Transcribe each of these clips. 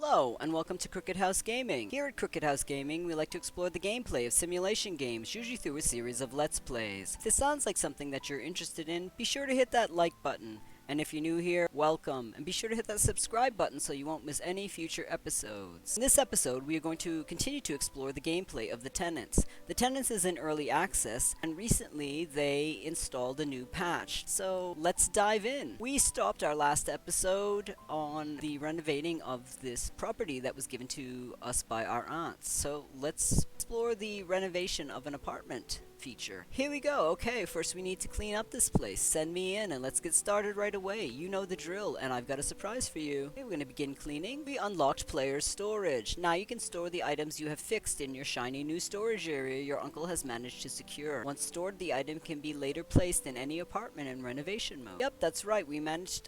Hello, and welcome to Crooked House Gaming. Here at Crooked House Gaming, we like to explore the gameplay of simulation games, usually through a series of Let's Plays. If this sounds like something that you're interested in, be sure to hit that like button. And if you're new here, welcome, and be sure to hit that subscribe button so you won't miss any future episodes. In this episode, we are going to continue to explore the gameplay of the Tenants. The Tenants is in early access, and recently they installed a new patch. So let's dive in. We stopped our last episode on the renovating of this property that was given to us by our aunts. So let's explore the renovation of an apartment feature. Here we go. Okay, first we need to clean up this place. Send me in and let's get started right away. You know the drill, and I've got a surprise for you. Okay, we're going to begin cleaning. We unlocked player's storage. Now you can store the items you have fixed in your shiny new storage area your uncle has managed to secure. Once stored, the item can be later placed in any apartment in renovation mode. Yep, that's right.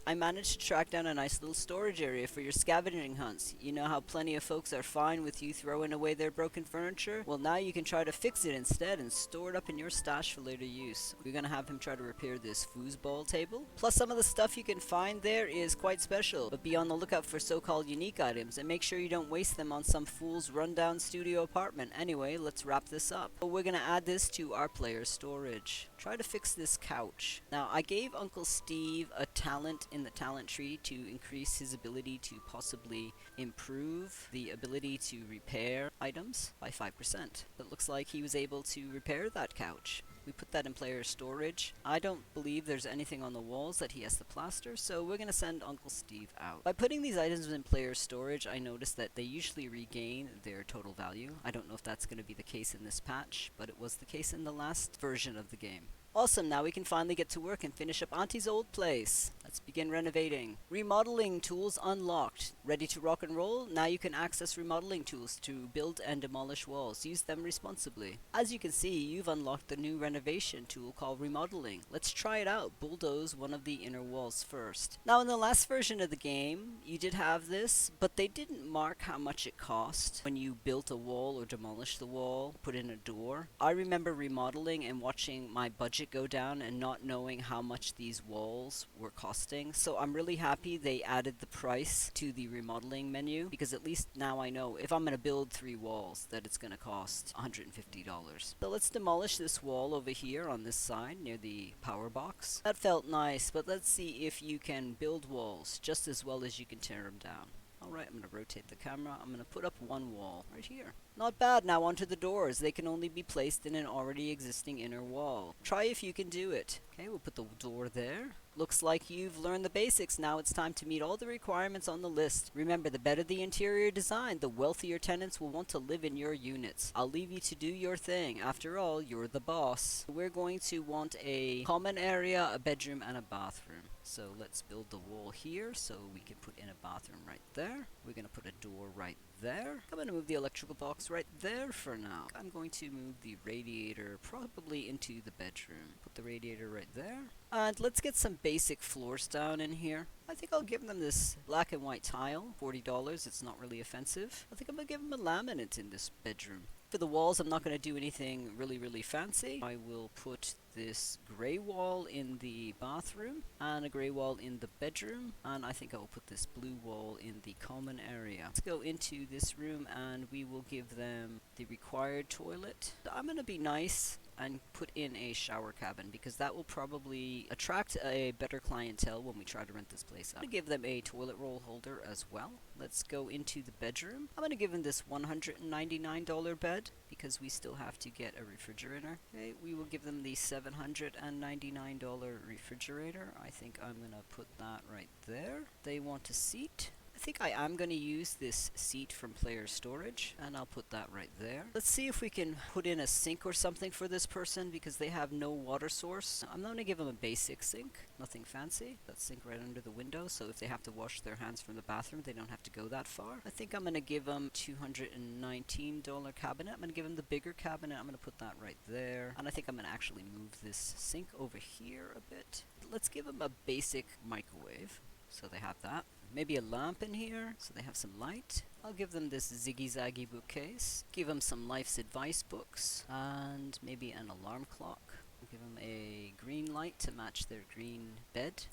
I managed to track down a nice little storage area for your scavenging hunts. You know how plenty of folks are fine with you throwing away their broken furniture? Well, now you can try to fix it instead and store it up in your stash for later use. We're gonna have him try to repair this foosball table. Plus, some of the stuff you can find there is quite special, but be on the lookout for so-called unique items and make sure you don't waste them on some fool's rundown studio apartment. Anyway, let's wrap this up. But we're gonna add this to our player's storage. Try to fix this couch. Now, I gave Uncle Steve a talent in the talent tree to increase his ability to possibly improve the ability to repair items by 5%. It looks like he was able to repair that couch. We put that in player storage. I don't believe there's anything on the walls that he has to plaster, so we're gonna send Uncle Steve out. By putting these items in player storage, I noticed that they usually regain their total value. I don't know if that's gonna be the case in this patch, but it was the case in the last version of the game. Awesome, now we can finally get to work and finish up Auntie's old place. Let's begin renovating. Remodeling tools unlocked. Ready to rock and roll? Now you can access remodeling tools to build and demolish walls. Use them responsibly. As you can see, you've unlocked the new renovation tool called remodeling. Let's try it out. Bulldoze one of the inner walls first. Now in the last version of the game, you did have this, but they didn't mark how much it cost when you built a wall or demolished the wall, put in a door. I remember remodeling and watching my budget go down and not knowing how much these walls were costing, so I'm really happy they added the price to the remodeling menu, because at least now I know if I'm going to build 3 walls that it's going to cost $150. So let's demolish this wall over here on this side near the power box. That felt nice, but let's see if you can build walls just as well as you can tear them down. Alright, I'm going to rotate the camera. I'm going to put up one wall right here. Not bad. Now onto the doors. They can only be placed in an already existing inner wall. Try if you can do it. Okay, we'll put the door there. Looks like you've learned the basics. Now it's time to meet all the requirements on the list. Remember, the better the interior design, the wealthier tenants will want to live in your units. I'll leave you to do your thing. After all, you're the boss. We're going to want a common area, a bedroom, and a bathroom. So let's build the wall here so we can put in a bathroom right there. We're going to put a door right there. I'm going to move the electrical box right there for now. I'm going to move the radiator probably into the bedroom. Put the radiator right there. And let's get some basic floors down in here. I think I'll give them this black and white tile, $40. It's not really offensive. I think I'm going to give them a laminate in this bedroom. For the walls, I'm not going to do anything really fancy. I will put this gray wall in the bathroom and a gray wall in the bedroom, and I think I will put this blue wall in the common area. Let's go into this room and we will give them the required toilet. I'm going to be nice and put in a shower cabin because that will probably attract a better clientele when we try to rent this place out. I'm going to give them a toilet roll holder as well. Let's go into the bedroom. I'm going to give them this $199 bed because we still have to get a refrigerator. Okay, we will give them the $799 refrigerator. I think I'm going to put that right there. They want a seat. I think I am going to use this seat from player storage, and I'll put that right there. Let's see if we can put in a sink or something for this person because they have no water source. I'm going to give them a basic sink, nothing fancy. That sink right under the window, so if they have to wash their hands from the bathroom, they don't have to go that far. I think I'm going to give them $219 cabinet. I'm going to give them the bigger cabinet. I'm going to put that right there, and I think I'm going to actually move this sink over here a bit. Let's give them a basic microwave, so they have that. Maybe a lamp in here, so they have some light. I'll give them this Ziggy Zaggy bookcase. Give them some life's advice books. And maybe an alarm clock. Give them a green light to match their green bed.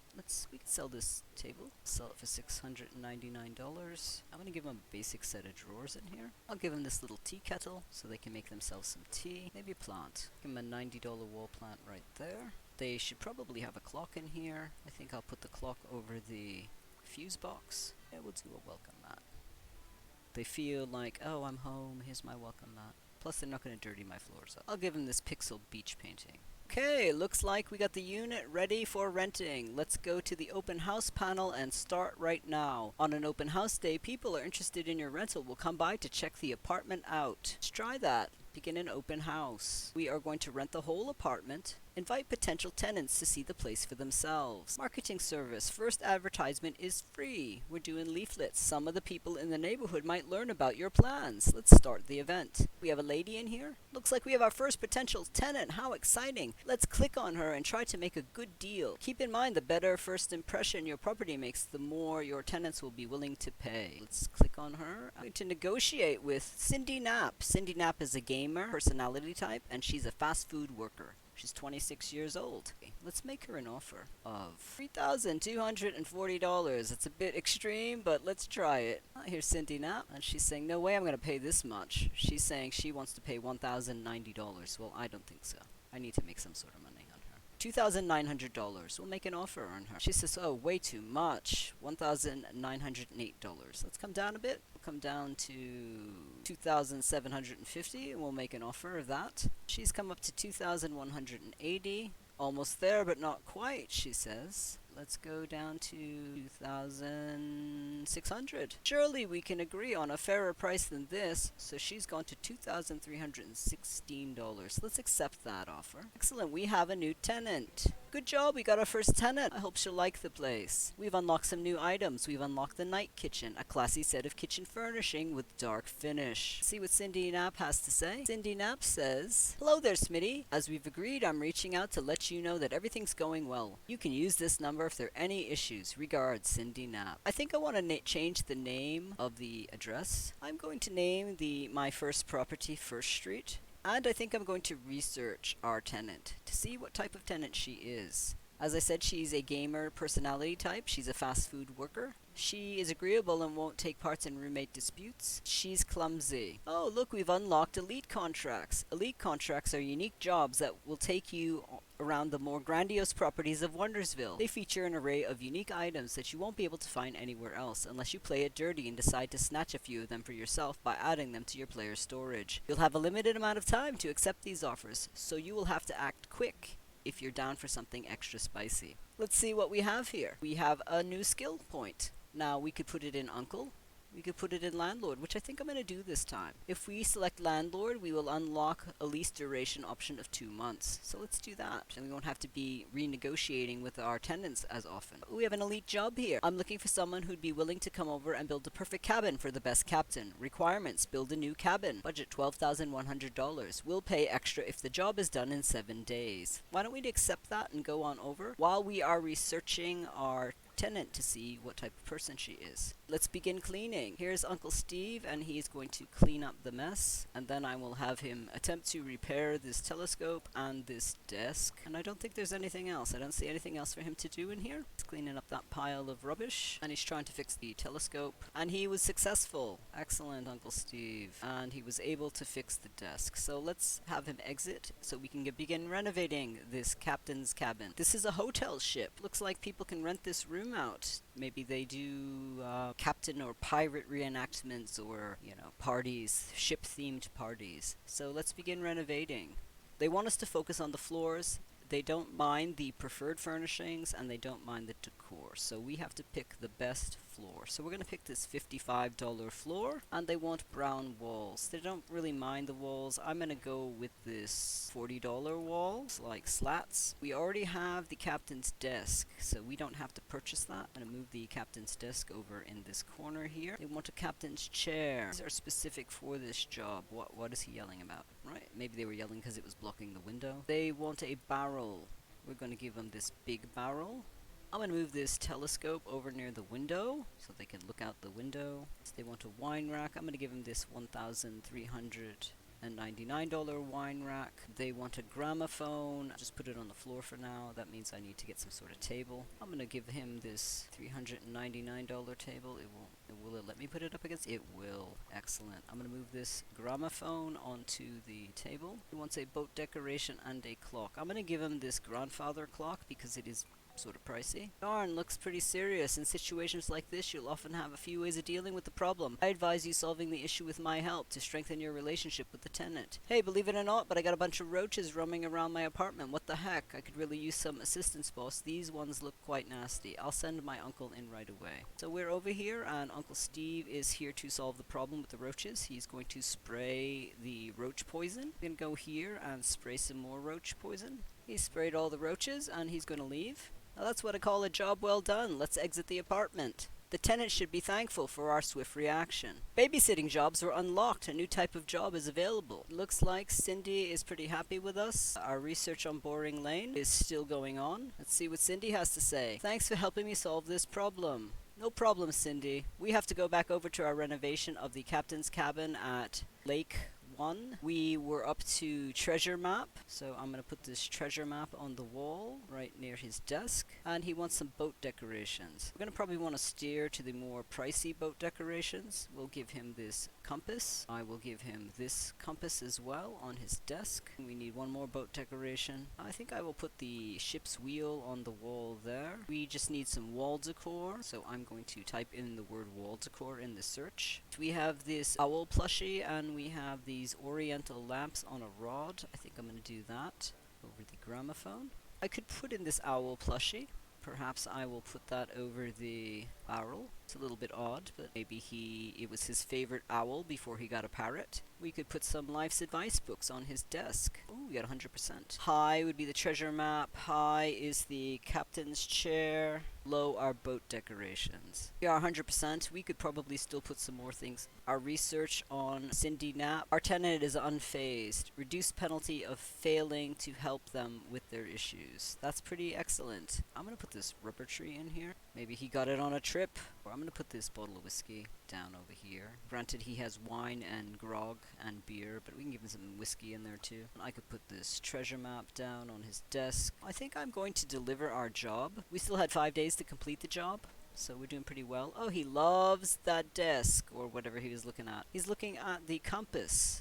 We can sell this table. Sell it for $699. I'm gonna give them a basic set of drawers in here. I'll give them this little tea kettle so they can make themselves some tea. Maybe a plant. Give them a $90 wall plant right there. They should probably have a clock in here. I think I'll put the clock over the fuse box. Yeah, we'll do a welcome mat. They feel like, oh, I'm home, here's my welcome mat. Plus, they're not going to dirty my floors up. I'll give them this pixel beach painting. Okay, looks like we got the unit ready for renting. Let's go to the open house panel and start right now. On an open house day, people are interested in your rental will come by to check the apartment out. Let's try that. Begin an open house. We are going to rent the whole apartment. Invite potential tenants to see the place for themselves. Marketing service. First advertisement is free. We're doing leaflets. Some of the people in the neighborhood might learn about your plans. Let's start the event. We have a lady in here. Looks like we have our first potential tenant. How exciting. Let's click on her and try to make a good deal. Keep in mind the better first impression your property makes, the more your tenants will be willing to pay. Let's click on her. I'm going to negotiate with Cindy Knapp. Cindy Knapp is a gamer, personality type, and she's a fast food worker. She's 26 years old. Okay, let's make her an offer of $3,240. It's a bit extreme, but let's try it. Here's Cindy Knapp, and she's saying, no way I'm going to pay this much. She's saying she wants to pay $1,090. Well, I don't think so. I need to make some sort of money on her. $2,900. We'll make an offer on her. She says, oh, way too much. $1,908. Let's come down a bit. We'll come down to $2,750, and we'll make an offer of that. She's come up to $2,180. Almost there, but not quite, she says. Let's go down to $2,600. Surely we can agree on a fairer price than this. So she's gone to $2,316. Let's accept that offer. Excellent, we have a new tenant. Good job, we got our first tenant. I hope she'll like the place. We've unlocked some new items. We've unlocked the night kitchen, a classy set of kitchen furnishing with dark finish. See what Cindy Knapp has to say. Cindy Knapp says, hello there, Smitty. As we've agreed, I'm reaching out to let you know that everything's going well. You can use this number if there are any issues. Regards, Cindy Knapp. I think I want to change the name of the address. I'm going to name my first property First Street. And I think I'm going to research our tenant to see what type of tenant she is. As I said, she's a gamer personality type. She's a fast food worker. She is agreeable and won't take part in roommate disputes. She's clumsy. Oh, look, we've unlocked elite contracts. Elite contracts are unique jobs that will take you around the more grandiose properties of Wondersville. They feature an array of unique items that you won't be able to find anywhere else unless you play it dirty and decide to snatch a few of them for yourself by adding them to your player storage. You'll have a limited amount of time to accept these offers, so you will have to act quick if you're down for something extra spicy. Let's see what we have here. We have a new skill point. Now we could put it in Uncle. We could put it in Landlord, which I think I'm going to do this time. If we select Landlord, we will unlock a lease duration option of 2 months. So let's do that. And we won't have to be renegotiating with our tenants as often. We have an elite job here. I'm looking for someone who'd be willing to come over and build a perfect cabin for the best captain. Requirements: build a new cabin. Budget $12,100. We'll pay extra if the job is done in 7 days. Why don't we accept that and go on over while we are researching our tenant to see what type of person she is. Let's begin cleaning. Here's Uncle Steve, and he's going to clean up the mess, and then I will have him attempt to repair this telescope and this desk. And I don't think there's anything else. I don't see anything else for him to do in here. He's cleaning up that pile of rubbish, and he's trying to fix the telescope, and he was successful. Excellent, Uncle Steve. And he was able to fix the desk. So let's have him exit so we can begin renovating this captain's cabin. This is a hotel ship. Looks like people can rent this room out. Maybe they do captain or pirate reenactments or, parties, ship-themed parties. So let's begin renovating. They want us to focus on the floors. They don't mind the preferred furnishings, and they don't mind the decor. So we have to pick the best floor. So we're going to pick this $55 floor, and they want brown walls. They don't really mind the walls. I'm going to go with this $40 walls, like slats. We already have the captain's desk, so we don't have to purchase that. I'm going to move the captain's desk over in this corner here. They want a captain's chair. These are specific for this job. What is he yelling about? Right? Maybe they were yelling because it was blocking the window. They want a barrel. We're going to give them this big barrel. I'm going to move this telescope over near the window so they can look out the window. So they want a wine rack. I'm going to give them this $1,300 $399 wine rack. They want a gramophone. Just put it on the floor for now. That means I need to get some sort of table. I'm gonna give him this $399 table. Will it let me put it up against? It will. Excellent. I'm gonna move this gramophone onto the table. He wants a boat decoration and a clock. I'm gonna give him this grandfather clock because it is sort of pricey. Darn, looks pretty serious. In situations like this, you'll often have a few ways of dealing with the problem. I advise you solving the issue with my help to strengthen your relationship with the tenant. Hey, believe it or not, but I got a bunch of roaches roaming around my apartment. What the heck? I could really use some assistance, boss. These ones look quite nasty. I'll send my uncle in right away. So we're over here, and Uncle Steve is here to solve the problem with the roaches. He's going to spray the roach poison. I'm gonna go here and spray some more roach poison. He sprayed all the roaches, and he's gonna leave. Now that's what I call a job well done. Let's exit the apartment. The tenant should be thankful for our swift reaction. Babysitting jobs are unlocked. A new type of job is available. Looks like Cindy is pretty happy with us. Our research on Boring Lane is still going on. Let's see what Cindy has to say. Thanks for helping me solve this problem. No problem, Cindy. We have to go back over to our renovation of the captain's cabin at Lake 1. We were up to treasure map, so I'm going to put this treasure map on the wall right near his desk, and he wants some boat decorations. We're going to probably want to steer to the more pricey boat decorations. We'll give him this compass. I will give him this compass as well on his desk. We need one more boat decoration. I think I will put the ship's wheel on the wall there. We just need some wall decor, so I'm going to type in the word wall decor in the search. We have this owl plushie, and we have these oriental lamps on a rod. I think I'm going to do that over the gramophone. I could put in this owl plushie. Perhaps I will put that over the barrel. It's a little bit odd, but maybe it was his favorite owl before he got a parrot. We could put some life's advice books on his desk. Oh, we got 100%. High would be the treasure map. High is the captain's chair. Low are boat decorations. We are 100%. We could probably still put some more things. Our research on Cindy Knapp. Our tenant is unfazed. Reduced penalty of failing to help them with their issues. That's pretty excellent. I'm going to put this rubber tree in here. Maybe he got it on a trip. Or I'm going to put this bottle of whiskey down over here. Granted, he has wine and grog and beer, but we can give him some whiskey in there too. And I could put this treasure map down on his desk. I think I'm going to deliver our job. We still had 5 days to complete the job, so we're doing pretty well. Oh, he loves that desk, or whatever he was looking at. He's looking at the compass,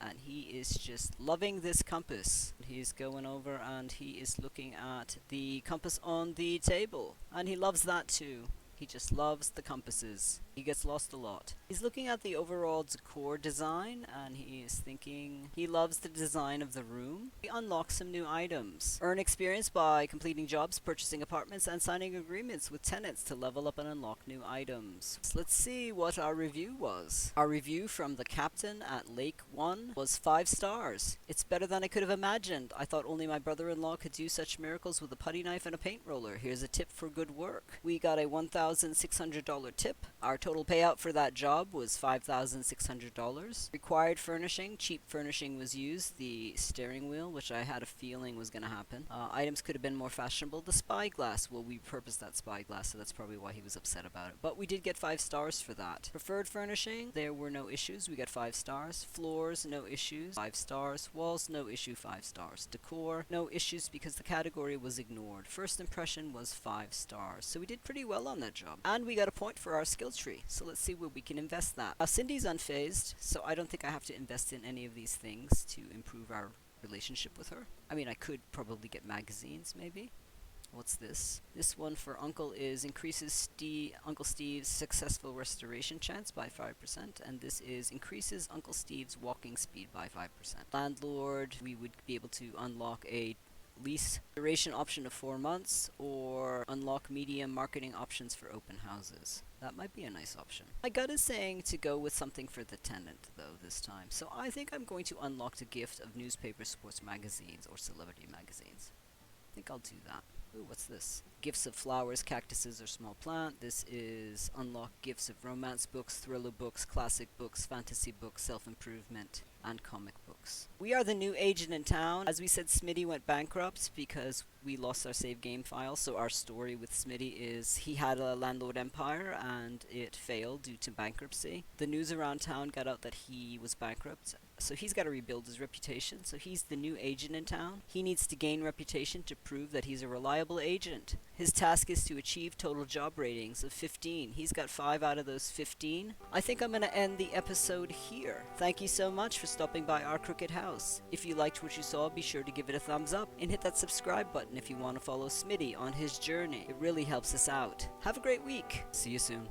and he is just loving this compass. He's going over and he is looking at the compass on the table, and he loves that too. He just loves the compasses. He gets lost a lot. He's looking at the overall decor design, and he is thinking he loves the design of the room. We unlock some new items. Earn experience by completing jobs, purchasing apartments, and signing agreements with tenants to level up and unlock new items. So let's see what our review was. Our review from the captain at Lake 1 was 5 stars. It's better than I could have imagined. I thought only my brother-in-law could do such miracles with a putty knife and a paint roller. Here's a tip for good work. We got a $1,600 tip. Our total payout for that job was $5,600. Required furnishing. Cheap furnishing was used. The steering wheel, which I had a feeling was going to happen. Items could have been more fashionable. The spyglass. Well, we repurposed that spyglass, so that's probably why he was upset about it. But we did get 5 stars for that. Preferred furnishing. There were no issues. We got 5 stars. Floors, no issues. 5 stars. Walls, no issue. 5 stars. Decor, no issues because the category was ignored. First impression was 5 stars. So we did pretty well on that job. And we got a point for our skill tree. So let's see where we can invest that. Cindy's unfazed, so I don't think I have to invest in any of these things to improve our relationship with her. I mean, I could probably get magazines, maybe. What's this? This one for Uncle is increases Uncle Steve's successful restoration chance by 5%, and this is increases Uncle Steve's walking speed by 5%. Landlord, we would be able to unlock a lease duration option of 4 months, or unlock medium marketing options for open houses. That might be a nice option. My gut is saying to go with something for the tenant, though, this time. So I think I'm going to unlock the gift of newspaper sports magazines or celebrity magazines. I think I'll do that. Ooh, what's this? Gifts of flowers, cactuses, or small plant. This is unlock gifts of romance books, thriller books, classic books, fantasy books, self-improvement, and comic books. We are the new agent in town. As we said, Smitty went bankrupt because we lost our save game file. So our story with Smitty is he had a landlord empire and it failed due to bankruptcy. The news around town got out that he was bankrupt So he's got to rebuild his reputation. So he's the new agent in town. He needs to gain reputation to prove that he's a reliable agent. His task is to achieve total job ratings of 15. He's got 5 out of those 15. I think I'm going to end the episode here. Thank you so much for stopping by our Crooked House. If you liked what you saw, be sure to give it a thumbs up and hit that subscribe button if you want to follow Smitty on his journey. It really helps us out. Have a great week. See you soon.